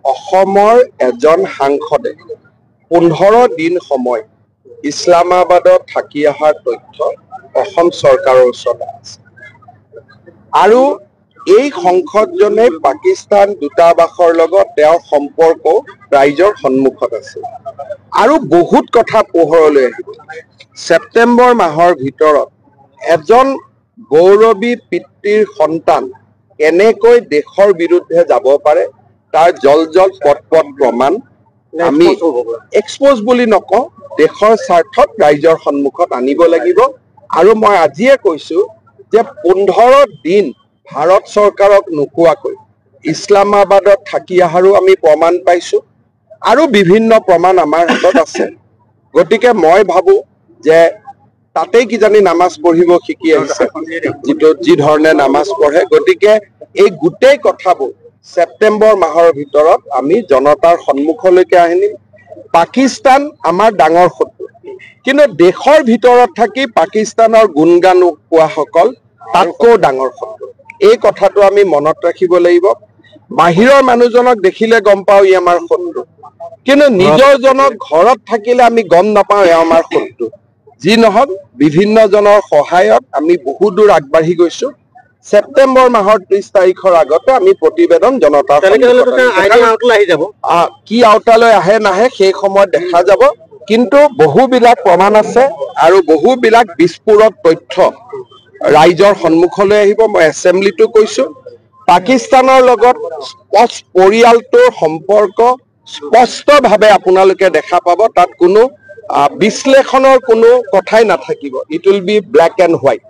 অসমৰ এজন সাংসদে 15 দিন সময় ইছলামাবাদত থাকি অহাৰ তথ্য অসম চৰকাৰৰ ওচৰত আছে আৰু এই সংসদজনে পাকিস্তান দূতাবাসৰ লগত তেওঁৰ সম্পৰ্ক ৰাইজৰ সন্মুখত আছে আৰু বহুত কথা পোহৰলৈ আহিব। সেপ্টেম্বৰ মাহৰ ভিতৰত এজন গৌৰৱী পিতৃৰ সন্তান কেনেকৈ দেশৰ বিৰুদ্ধে যাব পাৰে তাৰ জল পট প্ৰমাণ আমি এক্সপোজ বুলি নকওঁ, দেশৰ স্বাৰ্থত ৰাইজৰ সন্মুখত আনিব লাগিব। আৰু মই আজিয়ে কৈছো যে 15 দিন ভাৰত চৰকাৰক নোকোৱাকৈ ইছলামাবাদত থাকি অহাৰো আমি প্ৰমাণ পাইছো আৰু বিভিন্ন প্ৰমাণ আমাৰ হাতত আছে। গতিকে মই ভাবো যে তাতেই কিজানি নামাজ পঢ়িব শিকি আহিছে, যি ধৰণে নামাজ পঢ়ে। গতিকে এই গোটেই কথাবোৰ সেপ্টেম্বৰ মাহৰ ভিতৰত আমি জনতাৰ সন্মুখলৈকে আনিম। পাকিস্তান আমাৰ ডাঙৰ শত্ৰু, কিন্তু দেশৰ ভিতৰত থাকি পাকিস্তানৰ গুণগান কোৱাসকল তাতকৈ ডাঙৰ শত্ৰু। এই কথাটো আমি মনত ৰাখিব লাগিব। বাহিৰৰ মানুহজনক দেখিলে গম পাওঁ ই আমাৰ শত্ৰু, কিন্তু নিজৰ জনক ঘৰত থাকিলে আমি গম নাপাওঁ এ আমাৰ শত্ৰু। যি নহওক বিভিন্ন জনৰ সহায়ত আমি বহু দূৰ আগবাঢ়ি গৈছো। সেপ্টেম্বৰ মাহৰ 30 তাৰিখৰ আগতে আমি প্ৰতিবেদন জনতাৰ কি আওতালৈ আহে নাহে সেই সময়ত দেখা যাব, কিন্তু বহুবিলাক প্ৰমাণ আছে আৰু বহুবিলাক বিস্ফোৰক তথ্য ৰাইজৰ সন্মুখলৈ আহিব। মই এছেম্বলিটো কৈছো, পাকিস্তানৰ লগত পৰিয়ালটোৰ সম্পৰ্ক স্পষ্টভাৱে আপোনালোকে দেখা পাব। তাত কোনো বিশ্লেষণৰ কোনো কথাই নাথাকিব। It will be black and white.